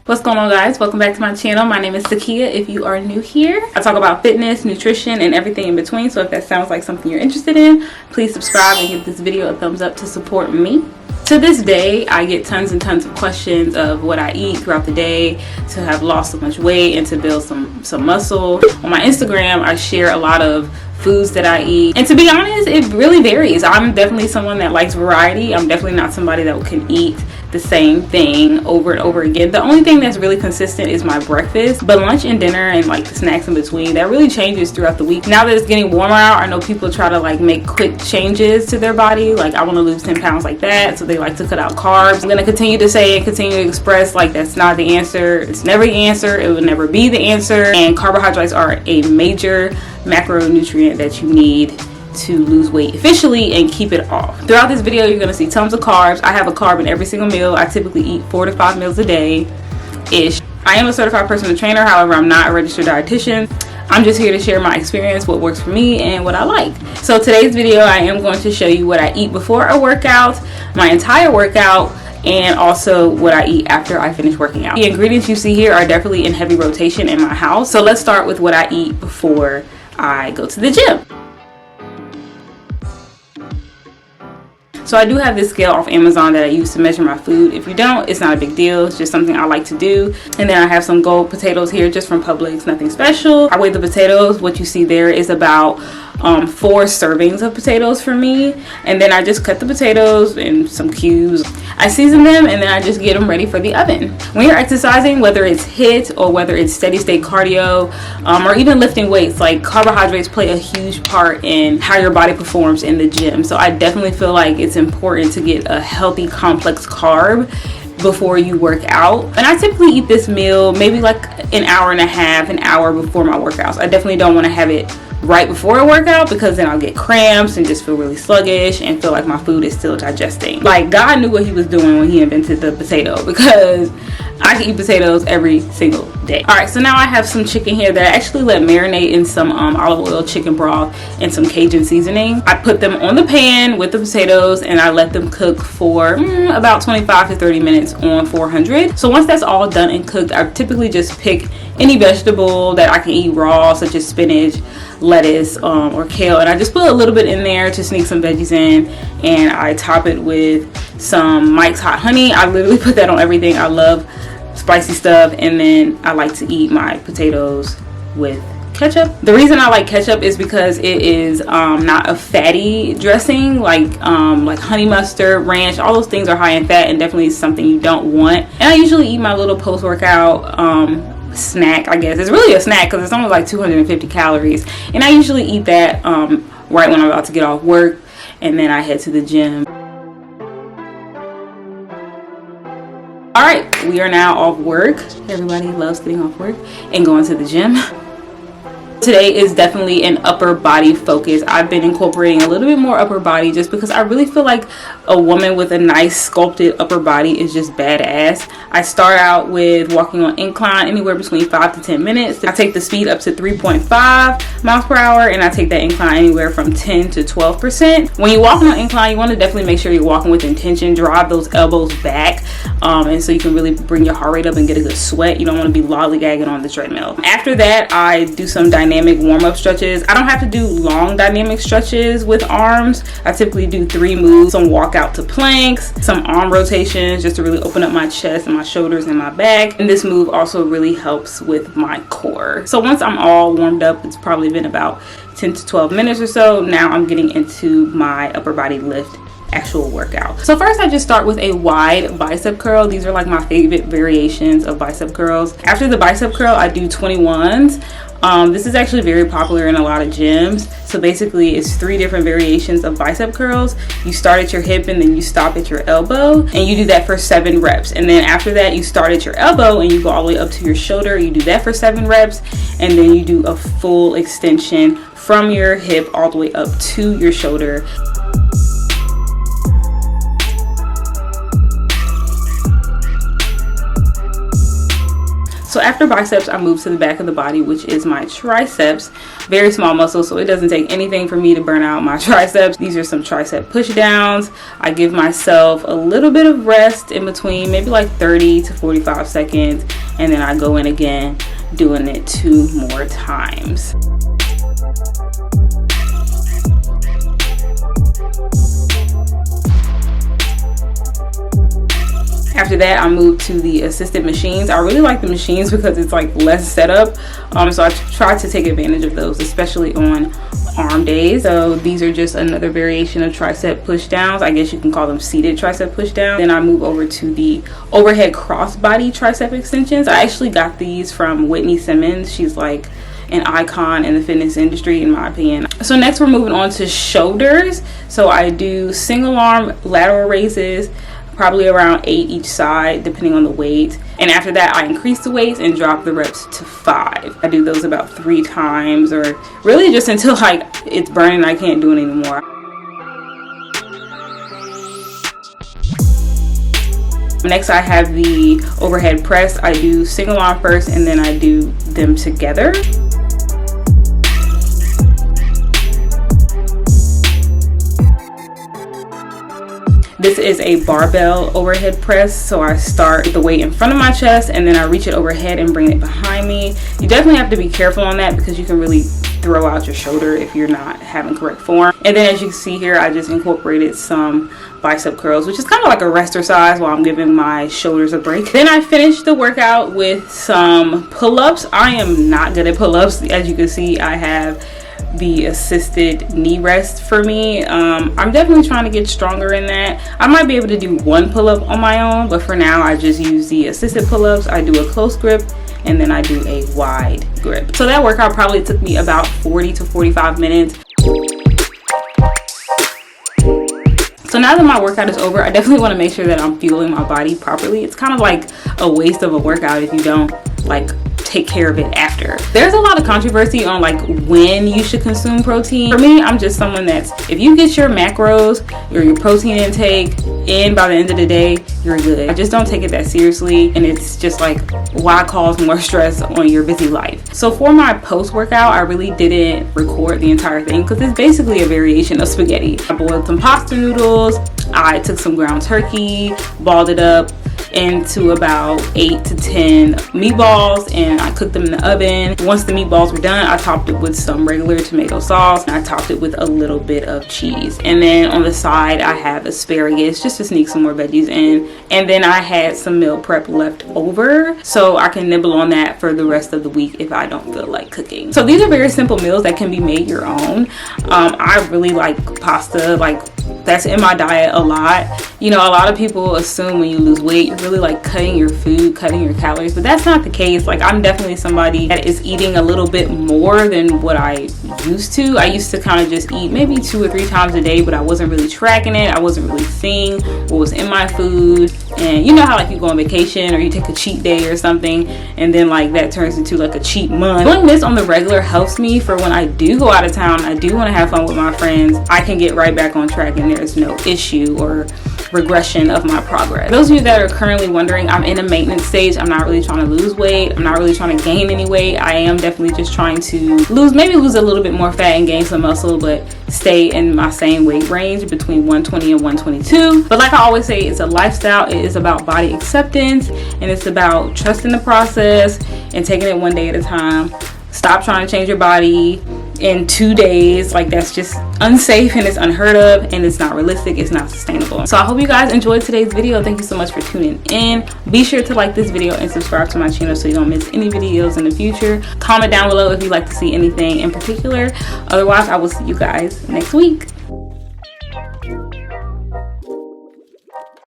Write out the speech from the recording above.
What's going on, guys? Welcome back to my channel. My name is Sekia if you are new here. I talk about fitness, nutrition, and everything in between, so if that sounds like something you're interested in, please subscribe and give this video a thumbs up to support me. To this day, I get tons and tons of questions of what I eat throughout the day to have lost so much weight and to build some muscle. On my Instagram, I share a lot of foods that I eat, and to be honest, it really varies. I'm definitely someone that likes variety. I'm definitely not somebody that can eat the same thing over and over again. The only thing that's really consistent is my breakfast, but lunch and dinner and like the snacks in between, that really changes throughout the week. Now that it's getting warmer out, I know people try to like make quick changes to their body, like I want to lose 10 pounds like that, so they like to cut out carbs. I'm going to continue to say and continue to express like that's not the answer. It's never the answer. It will never be the answer, and carbohydrates are a major macronutrient that you need to lose weight efficiently and keep it off. Throughout this video, you're going to see tons of carbs. I have a carb in every single meal. I typically eat 4 to 5 meals a day ish. I am a certified personal trainer, however I'm not a registered dietitian. I'm just here to share my experience, what works for me, and what I like. So today's video, I am going to show you what I eat before a workout, my entire workout, and also what I eat after I finish working out. The ingredients you see here are definitely in heavy rotation in my house. So let's start with what I eat before I go to the gym. So I do have this scale off Amazon that I use to measure my food. If you don't, it's not a big deal. It's just something I like to do. And then I have some gold potatoes here just from Publix, nothing special. I weigh the potatoes. What you see there is about 4 servings of potatoes for me. And then I just cut the potatoes in some cubes. I season them and then I just get them ready for the oven. When you're exercising, whether it's HIIT or whether it's steady state cardio or even lifting weights, like carbohydrates play a huge part in how your body performs in the gym. So I definitely feel like it's important to get a healthy complex carb before you work out. And I typically eat this meal maybe like an hour and a half, an hour before my workouts. I definitely don't want to have it right before a workout because then I'll get cramps and just feel really sluggish and feel like my food is still digesting. Like God knew what he was doing when he invented the potato, because I can eat potatoes every single day. Alright, so now I have some chicken here that I actually let marinate in some olive oil, chicken broth, and some Cajun seasoning. I put them on the pan with the potatoes and I let them cook for about 25 to 30 minutes on 400. So once that's all done and cooked, I typically just pick any vegetable that I can eat raw, such as spinach, lettuce, or kale, and I just put a little bit in there to sneak some veggies in, and I top it with some Mike's Hot Honey. I literally put that on everything. I love spicy stuff, and then I like to eat my potatoes with ketchup. The reason I like ketchup is because it is not a fatty dressing like honey mustard, ranch. All those things are high in fat and definitely something you don't want. And I usually eat my little post-workout snack. I guess it's really a snack because it's only like 250 calories, and I usually eat that right when I'm about to get off work, and then I head to the gym. Alright, we are now off work. Everybody loves getting off work and going to the gym. Today is definitely an upper body focus. I've been incorporating a little bit more upper body just because I really feel like a woman with a nice sculpted upper body is just badass. I start out with walking on incline anywhere between 5 to 10 minutes. I take the speed up to 3.5 miles per hour, and I take that incline anywhere from 10 to 12%. When you're walking on incline, you want to definitely make sure you're walking with intention. Drive those elbows back, and so you can really bring your heart rate up and get a good sweat. You don't want to be lollygagging on the treadmill. After that, I do some dynamic warm-up stretches. I don't have to do long dynamic stretches with arms. I typically do 3 moves, some walkout to planks, some arm rotations just to really open up my chest and my shoulders and my back. And this move also really helps with my core. So once I'm all warmed up, it's probably been about 10 to 12 minutes or so. Now I'm getting into my upper body lift actual workout. So first I just start with a wide bicep curl. These are like my favorite variations of bicep curls. After the bicep curl, I do 21s. This is actually very popular in a lot of gyms. So basically it's 3 different variations of bicep curls. You start at your hip and then you stop at your elbow, and you do that for 7 reps. And then after that you start at your elbow and you go all the way up to your shoulder. You do that for 7 reps, and then you do a full extension from your hip all the way up to your shoulder. So after biceps, I move to the back of the body, which is my triceps. Very small muscle, so it doesn't take anything for me to burn out my triceps. These are some tricep push-downs. I give myself a little bit of rest in between, maybe like 30 to 45 seconds, and then I go in again, doing it 2 more times. After that, I moved to the assisted machines. I really like the machines because it's like less setup. So I try to take advantage of those, especially on arm days. So these are just another variation of tricep push-downs. I guess you can call them seated tricep push-downs. Then I move over to the overhead crossbody tricep extensions. I actually got these from Whitney Simmons. She's like an icon in the fitness industry, in my opinion. So next we're moving on to shoulders. So I do single arm lateral raises, probably around 8 each side depending on the weight, and after that I increase the weights and drop the reps to 5. I do those about 3 times, or really just until like it's burning and I can't do it anymore. Next I have the overhead press. I do single arm first and then I do them together. This is a barbell overhead press, so I start with the weight in front of my chest and then I reach it overhead and bring it behind me. You definitely have to be careful on that because you can really throw out your shoulder if you're not having correct form. And then as you can see here, I just incorporated some bicep curls, which is kind of like a rest exercise while I'm giving my shoulders a break. Then I finished the workout with some pull-ups. I am not good at pull-ups. As you can see, I have the assisted knee rest for me. I'm definitely trying to get stronger in that. I might be able to do 1 pull-up on my own, but for now I just use the assisted pull-ups. I do a close grip and then I do a wide grip. So that workout probably took me about 40 to 45 minutes. So now that my workout is over, I definitely want to make sure that I'm fueling my body properly. It's kind of like a waste of a workout if you don't like take care of it after. There's a lot of controversy on like when you should consume protein. For me, I'm just someone that's, if you get your macros or your protein intake in by the end of the day, you're good. I just don't take it that seriously, and it's just like, why cause more stress on your busy life? So for my post-workout, I really didn't record the entire thing because it's basically a variation of spaghetti. I boiled some pasta noodles, I took some ground turkey, balled it up into about 8 to 10 meatballs, and I cooked them in the oven. Once the meatballs were done, I topped it with some regular tomato sauce, and I topped it with a little bit of cheese. And then on the side I have asparagus just to sneak some more veggies in, and then I had some meal prep left over so I can nibble on that for the rest of the week if I don't feel like cooking. So these are very simple meals that can be made your own. I really like pasta, like that's in my diet a lot. You know, a lot of people assume when you lose weight, you're really like cutting your food, cutting your calories, but that's not the case. Like, I'm definitely somebody that is eating a little bit more than what I used to. I used to kind of just eat maybe 2 or 3 times a day, but I wasn't really tracking it. I wasn't really seeing what was in my food. And you know how like you go on vacation or you take a cheat day or something, and then like that turns into like a cheat month. Doing this on the regular helps me for when I do go out of town, I do want to have fun with my friends, I can get right back on track and there's no issue or regression of my progress. Those of you that are currently wondering, I'm in a maintenance stage. I'm not really trying to lose weight. I'm not really trying to gain any weight. I am definitely just trying to maybe lose a little bit more fat and gain some muscle, but stay in my same weight range between 120 and 122. But like I always say, it's a lifestyle. It is about body acceptance, and it's about trusting the process and taking it one day at a time. Stop trying to change your body in 2 days. Like, that's just unsafe and it's unheard of and it's not realistic. It's not sustainable. So I hope you guys enjoyed today's video. Thank you so much for tuning in. Be sure to like this video and subscribe to my channel so you don't miss any videos in the future. Comment down below if you'd like to see anything in particular. Otherwise, I will see you guys next week.